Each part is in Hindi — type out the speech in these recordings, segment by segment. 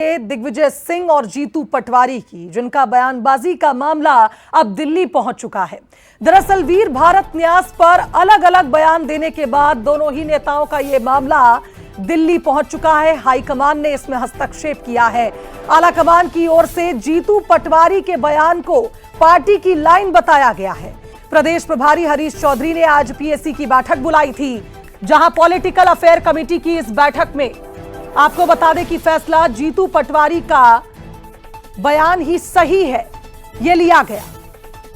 दिग्विजय सिंह और जीतू पटवारी की, जिनका बयानबाजी का मामला अब दिल्ली पहुंच चुका है। दरअसल वीर भारत न्यास पर अलग अलग बयान देने के बाद दोनों ही नेताओं का यह मामला दिल्ली पहुंच चुका है। हाईकमान ने इसमें हस्तक्षेप किया है। आलाकमान की ओर से जीतू पटवारी के बयान को पार्टी की लाइन बताया गया है। प्रदेश प्रभारी हरीश चौधरी ने आज पीएसी की बैठक बुलाई थी, जहां पॉलिटिकल अफेयर कमेटी की इस बैठक में आपको बता दें कि फैसला जीतू पटवारी का बयान ही सही है, यह लिया गया।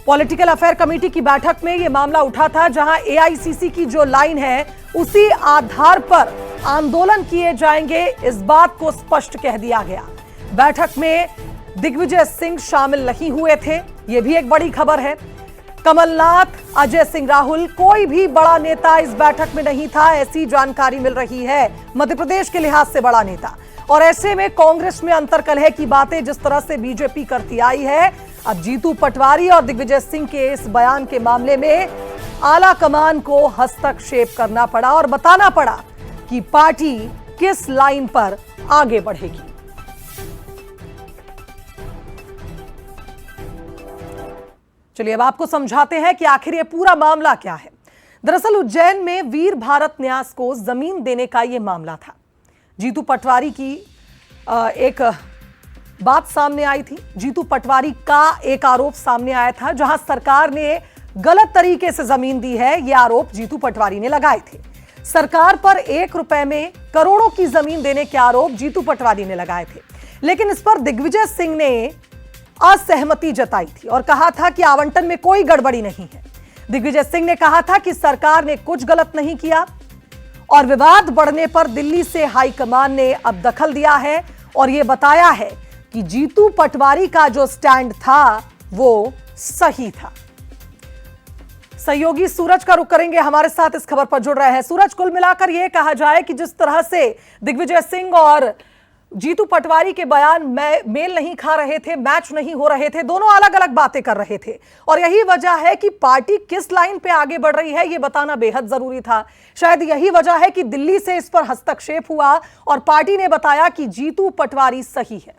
पॉलिटिकल अफेयर कमेटी की बैठक में यह मामला उठा था, जहां एआईसीसी की जो लाइन है उसी आधार पर आंदोलन किए जाएंगे, इस बात को स्पष्ट कह दिया गया। बैठक में दिग्विजय सिंह शामिल नहीं हुए थे, यह भी एक बड़ी खबर है। कमलनाथ, अजय सिंह राहुल, कोई भी बड़ा नेता इस बैठक में नहीं था, ऐसी जानकारी मिल रही है। मध्य प्रदेश के लिहाज से बड़ा नेता, और ऐसे में कांग्रेस में अंतर्कलह की बातें जिस तरह से बीजेपी करती आई है, अब जीतू पटवारी और दिग्विजय सिंह के इस बयान के मामले में आला कमान को हस्तक्षेप करना पड़ा और बताना पड़ा कि पार्टी किस लाइन पर आगे बढ़ेगी। चलिए अब आपको समझाते हैं कि आखिर ये पूरा मामला क्या है। दरअसल उज्जैन में वीर भारत न्यास को जमीन देने का यह मामला था। जीतू पटवारी की एक बात सामने आई थी। जीतू पटवारी का एक आरोप सामने आया था, जहां सरकार ने गलत तरीके से जमीन दी है, यह आरोप जीतू पटवारी ने लगाए थे। सरकार पर 1 रुपए में करोड़ों की जमीन देने के आरोप जीतू पटवारी ने लगाए थे, लेकिन इस पर दिग्विजय सिंह ने असहमति जताई थी और कहा था कि आवंटन में कोई गड़बड़ी नहीं है। दिग्विजय सिंह ने कहा था कि सरकार ने कुछ गलत नहीं किया, और विवाद बढ़ने पर दिल्ली से हाईकमान ने अब दखल दिया है और यह बताया है कि जीतू पटवारी का जो स्टैंड था वो सही था। सहयोगी सूरज का रुख करेंगे, हमारे साथ इस खबर पर जुड़ रहे हैं। सूरज, कुल मिलाकर यह कहा जाए कि जिस तरह से दिग्विजय सिंह और जीतू पटवारी के बयान मेल नहीं खा रहे थे, मैच नहीं हो रहे थे, दोनों अलग अलग बातें कर रहे थे, और यही वजह है कि पार्टी किस लाइन पे आगे बढ़ रही है, यह बताना बेहद जरूरी था। शायद यही वजह है कि दिल्ली से इस पर हस्तक्षेप हुआ और पार्टी ने बताया कि जीतू पटवारी सही है।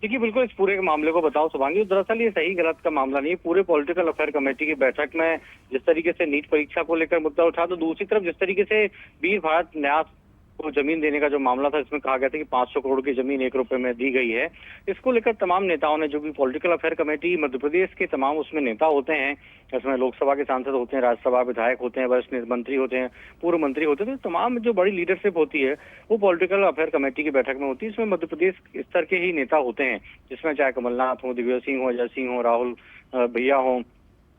देखिए, बिल्कुल इस पूरे के मामले को बताओ शुभांगी, दरअसल ये सही गलत का मामला नहीं है। पूरे पॉलिटिकल अफेयर कमेटी की बैठक में जिस तरीके से नीट परीक्षा को लेकर मुद्दा उठा, तो दूसरी तरफ जिस तरीके से वीर भारत न्यास को जमीन देने का जो मामला था, इसमें कहा गया था कि 500 करोड़ की जमीन 1 रुपए में दी गई है। इसको लेकर तमाम नेताओं ने, जो भी political affair committee Madhya Pradesh के तमाम उसमें नेता होते हैं, इसमें लोकसभा के सांसद होते हैं, राज्यसभा विधायक होते हैं, वरिष्ठ मंत्री होते हैं, पूर्व मंत्री होते हैं, तो तमाम जो बड़ी लीडरशिप होती है वो पॉलिटिकल अफेयर कमेटी की बैठक में होती है। इसमें मध्य प्रदेश स्तर के ही नेता होते हैं, जिसमें चाहे कमलनाथ हो, दिग्विजय सिंह हो, अजय सिंह हो, राहुल भैया हो,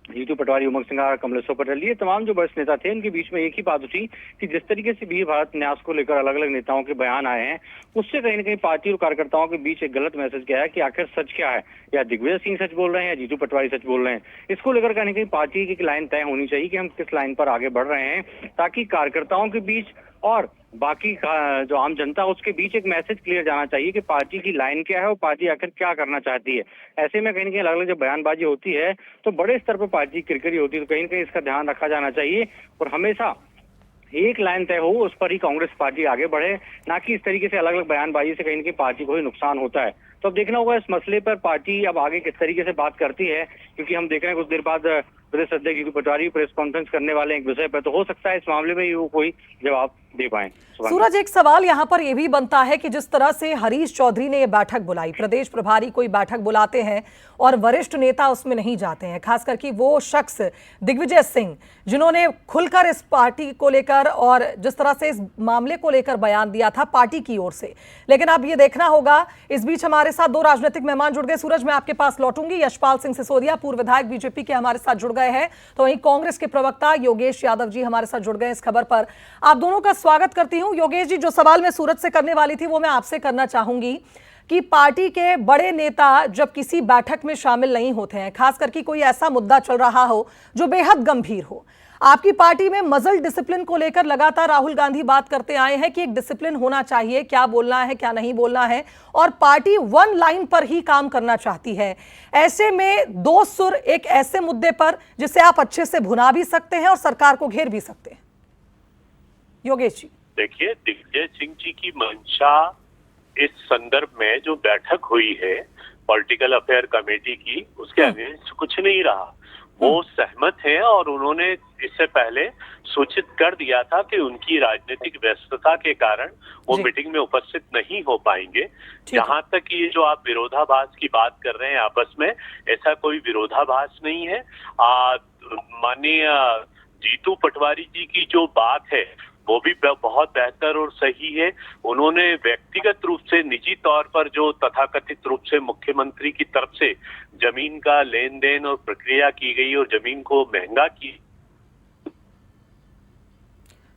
जीतू पटवारी, उमंग सिंघार, कमलेश्वर पटेल, ये तमाम जो वरिष्ठ नेता थे, इनके बीच में एक ही बात उठी कि जिस तरीके से वीर भारत न्यास को लेकर अलग अलग नेताओं के बयान आए हैं, उससे कहीं न कहीं पार्टी और कार्यकर्ताओं के बीच एक गलत मैसेज गया है कि आखिर सच क्या है, या दिग्विजय सिंह सच बोल रहे हैं या जीतू पटवारी सच बोल रहे हैं। इसको लेकर कहीं न कहीं पार्टी की एक लाइन तय होनी चाहिए कि हम किस लाइन पर आगे बढ़ रहे हैं, ताकि कार्यकर्ताओं के बीच और बाकी जो आम जनता है उसके बीच एक मैसेज क्लियर जाना चाहिए कि पार्टी की लाइन क्या है और पार्टी आखिर क्या करना चाहती है। ऐसे में कहीं न कहीं अलग अलग जब बयानबाजी होती है तो बड़े स्तर पर पार्टी की किरकिरी होती है, तो कहीं न कहीं इसका ध्यान रखा जाना चाहिए और हमेशा एक लाइन तय हो, उस पर ही कांग्रेस पार्टी आगे बढ़े, ना कि इस तरीके से अलग अलग बयानबाजी से कहीं न कहीं पार्टी को ही नुकसान होता है। तो अब देखना होगा इस मसले पर पार्टी अब आगे किस तरीके से बात करती है, क्योंकि हम देख रहे हैं कुछ देर बाद प्रदेश अध्यक्ष जीतू पटवारी प्रेस कॉन्फ्रेंस करने वाले एक विषय पर, तो हो सकता है इस मामले में वो कोई जवाब दे पाए। सूरज, एक सवाल यहां पर यह भी बनता है कि जिस तरह से हरीश चौधरी ने यह बैठक बुलाई, प्रदेश प्रभारी कोई बैठक बुलाते हैं और वरिष्ठ नेता उसमें नहीं जाते हैं, खास करके वो शख्स दिग्विजय सिंह, जिन्होंने खुलकर इस पार्टी को लेकर और जिस तरह से इस मामले को लेकर बयान दिया था पार्टी की ओर से। लेकिन अब ये देखना होगा, इस बीच हमारे साथ 2 राजनीतिक मेहमान जुड़ गए। सूरज, मैं आपके पास लौटूंगी। यशपाल सिंह सिसोदिया, पूर्व विधायक बीजेपी के, हमारे साथ जुड़ गए हैं, तो वहीं कांग्रेस के प्रवक्ता योगेश यादव जी हमारे साथ जुड़ गए इस खबर पर। आप दोनों का स्वागत करती हूं। योगेश जी, जो सवाल मैं सूरज से करने वाली थी वो मैं आपसे करना चाहूंगी कि पार्टी के बड़े नेता जब किसी बैठक में शामिल नहीं होते हैं, खास करके कोई ऐसा मुद्दा चल रहा हो जो बेहद गंभीर हो, आपकी पार्टी में मजल डिसिप्लिन को लेकर लगातार राहुल गांधी बात करते आए हैं कि एक डिसिप्लिन होना चाहिए, क्या बोलना है क्या नहीं बोलना है, और पार्टी वन लाइन पर ही काम करना चाहती है। ऐसे में 2 सुर एक ऐसे मुद्दे पर जिसे आप अच्छे से भुना भी सकते हैं और सरकार को घेर भी सकते हैं। योगेश जी, देखिए, दिग्विजय सिंह जी की मंशा इस संदर्भ में जो बैठक हुई है पॉलिटिकल अफेयर कमेटी की, उसके अगेंस्ट कुछ नहीं रहा। वो सहमत हैं और उन्होंने इससे पहले सूचित कर दिया था कि उनकी राजनीतिक व्यस्तता के कारण वो मीटिंग में उपस्थित नहीं हो पाएंगे। जहां तक ये जो आप विरोधाभास की बात कर रहे हैं आपस में, ऐसा कोई विरोधाभास नहीं है। माननीय जीतू पटवारी जी की जो बात है वो भी बहुत बेहतर और सही है। उन्होंने व्यक्तिगत रूप से, निजी तौर पर जो तथाकथित रूप से मुख्यमंत्री की तरफ से जमीन का लेन देन और प्रक्रिया की गई और जमीन को महंगा की।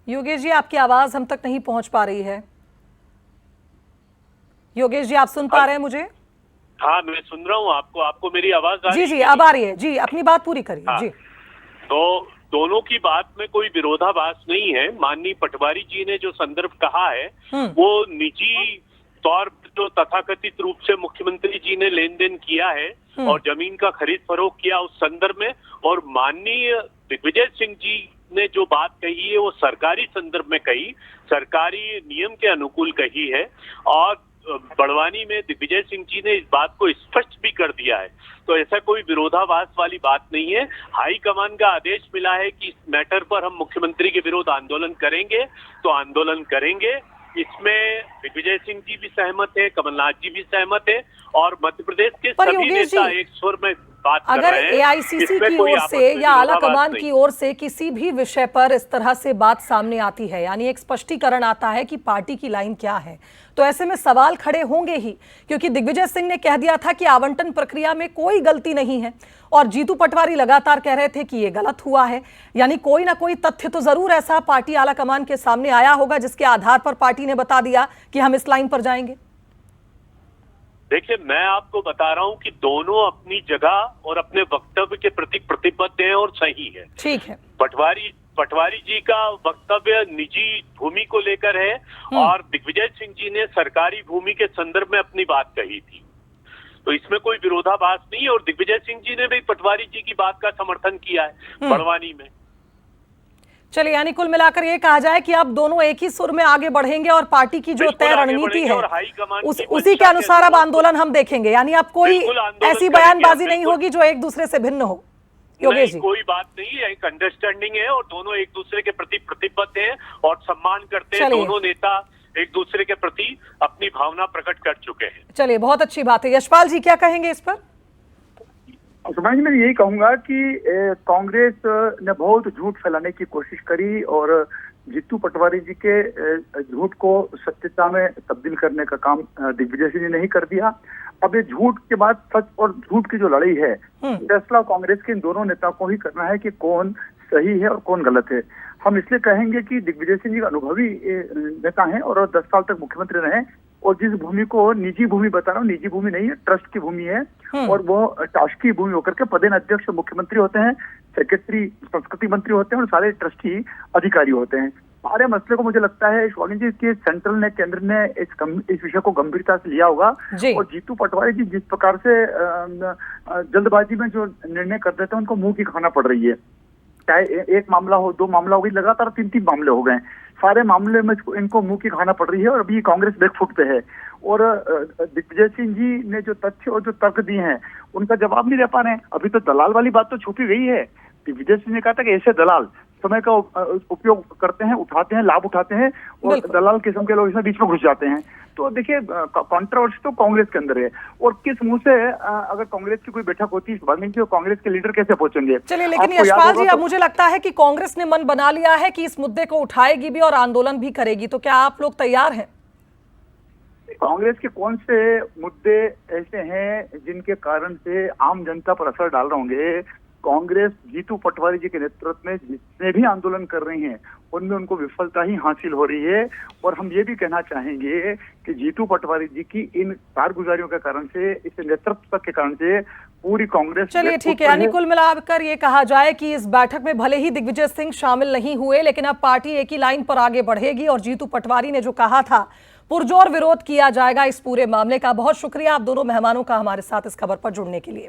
योगेश जी, आपकी आवाज हम तक नहीं पहुंच पा रही है। योगेश जी, आप सुन पा रहे हैं मुझे? हाँ, मैं सुन रहा हूँ आपको। आपको मेरी आवाज आ रही है? जी, अब आ रही है जी। अपनी बात पूरी करिए। हाँ। जी, तो दोनों की बात में कोई विरोधाभास नहीं है। माननीय पटवारी जी ने जो संदर्भ कहा है वो निजी तौर पर जो तथाकथित रूप से मुख्यमंत्री जी ने लेन देन किया है और जमीन का खरीद फरोख्त किया उस संदर्भ में, और माननीय दिग्विजय सिंह जी ने जो बात कही है वो सरकारी संदर्भ में कही, सरकारी नियम के अनुकूल कही है। और बड़वानी में दिग्विजय सिंह जी ने इस बात को स्पष्ट भी कर दिया है। तो ऐसा कोई विरोधाभास वाली बात नहीं है। हाईकमान का आदेश मिला है कि इस मैटर पर हम मुख्यमंत्री के विरुद्ध आंदोलन करेंगे तो आंदोलन करेंगे। इसमें दिग्विजय सिंह जी भी सहमत है, कमलनाथ जी भी सहमत है और मध्य प्रदेश के सभी नेता एक सुर में बात कर रहे हैं। अगर एआईसीसी की ओर से या आला कमान की ओर से किसी भी विषय पर इस तरह से बात सामने आती है, यानी एक स्पष्टीकरण आता है कि पार्टी की लाइन क्या है, तो ऐसे में सवाल खड़े होंगे ही, क्योंकि दिग्विजय सिंह ने कह दिया था कि आवंटन प्रक्रिया में कोई गलती नहीं है और जीतू पटवारी लगातार कह रहे थे कि ये गलत हुआ है। यानी कोई ना कोई तथ्य तो जरूर ऐसा पार्टी आला कमान के सामने आया होगा जिसके आधार पर पार्टी ने बता दिया कि हम इस लाइन पर जाएंगे। देखिए, मैं आपको बता रहा हूं कि दोनों अपनी जगह और अपने वक्तव्य के प्रति प्रतिबद्ध हैं और सही है। ठीक है। पटवारी जी का वक्तव्य निजी भूमि को लेकर है और दिग्विजय सिंह जी ने सरकारी भूमि के संदर्भ में अपनी बात कही थी, तो इसमें कोई विरोधाभास नहीं है। और दिग्विजय सिंह जी ने भी पटवारी जी की बात का समर्थन किया है बड़वानी में। चलिए, यानी कुल मिलाकर ये कहा जाए कि अब दोनों एक ही सुर में आगे बढ़ेंगे और पार्टी की जो तय रणनीति है उसी के अनुसार अब आंदोलन हम देखेंगे। यानी अब कोई ऐसी बयानबाजी नहीं होगी जो एक दूसरे से भिन्न हो। योगेश जी, कोई बात नहीं है, एक अंडरस्टैंडिंग है और दोनों एक दूसरे के प्रति प्रतिबद्ध हैं और सम्मान करते हैं। दोनों नेता एक दूसरे के प्रति अपनी भावना प्रकट कर चुके हैं। चलिए, बहुत अच्छी बात है। यशपाल जी, क्या कहेंगे इस पर? सुभाष जी, मैं यही कहूंगा कि कांग्रेस ने बहुत झूठ फैलाने की कोशिश करी और जीतू पटवारी जी के झूठ को सत्यता में तब्दील करने का काम दिग्विजय सिंह ने नहीं कर दिया। अब ये झूठ के बाद सच और झूठ की जो लड़ाई है, फैसला कांग्रेस के इन दोनों नेताओं को ही करना है कि कौन सही है और कौन गलत है। हम इसलिए कहेंगे कि दिग्विजय सिंह जी अनुभवी नेता हैं और 10 साल तक मुख्यमंत्री रहे, और जिस भूमि को निजी भूमि बता रहा हूँ, निजी भूमि नहीं है, ट्रस्ट की भूमि है और वो शासकीय भूमि होकर के पदेन अध्यक्ष मुख्यमंत्री होते हैं, सेक्रेटरी संस्कृति मंत्री होते हैं और सारे ट्रस्टी अधिकारी होते हैं। सारे मसले को मुझे लगता है स्वामी जी के सेंट्रल ने, केंद्र ने इस विषय को गंभीरता से लिया होगा। और जीतू पटवारी जी जिस प्रकार से जल्दबाजी में जो निर्णय कर देते हैं उनको मुंह की खाना पड़ रही है। चाहे एक मामला हो, 2 मामला हो गई, लगातार 3 मामले हो गए। सारे मामले में इनको मुंह की खाना पड़ रही है और अभी कांग्रेस बैकफुट पे है। और दिग्विजय सिंह जी ने जो तथ्य और जो तर्क दिए हैं उनका जवाब नहीं दे पा रहे हैं। अभी तो दलाल वाली बात तो छुपी गई है। दिग्विजय सिंह ने कहा था कि ऐसे दलाल समय का उपयोग करते हैं, उठाते हैं, लाभ उठाते हैं और दलाल किस्म के लोग इसमें बीच में घुस जाते हैं। तो देखिए, कंट्रोवर्सी तो कांग्रेस के अंदर है और किस मुंह से अगर कांग्रेस की कोई बैठक होती है तो कांग्रेस के लीडर कैसे पहुंचेंगे? चलिए, लेकिन यशपाल जी, अब मुझे लगता है कि कांग्रेस ने मन बना लिया है कि इस मुद्दे को उठाएगी भी और आंदोलन भी करेगी, तो क्या आप लोग तैयार हैं? कांग्रेस के कौन से मुद्दे ऐसे हैं जिनके कारण से आम जनता पर असर डाल रहे होंगे? कांग्रेस जीतू पटवारी जी के नेतृत्व में जितने भी आंदोलन कर रही हैं उनमें उनको विफलता ही हासिल हो रही है। और हम ये भी कहना चाहेंगे कि जीतू पटवारी जी की इन कारगुजारियों के कारण से, इस नेतृत्व के कारण से पूरी कांग्रेस। चलिए, ठीक है। यानी कुल मिलाकर ये कहा जाए कि इस बैठक में भले ही दिग्विजय सिंह शामिल नहीं हुए, लेकिन अब पार्टी एक ही लाइन पर आगे बढ़ेगी और जीतू पटवारी ने जो कहा था पुरजोर विरोध किया जाएगा इस पूरे मामले का। बहुत शुक्रिया आप दोनों मेहमानों का हमारे साथ इस खबर पर जुड़ने के लिए।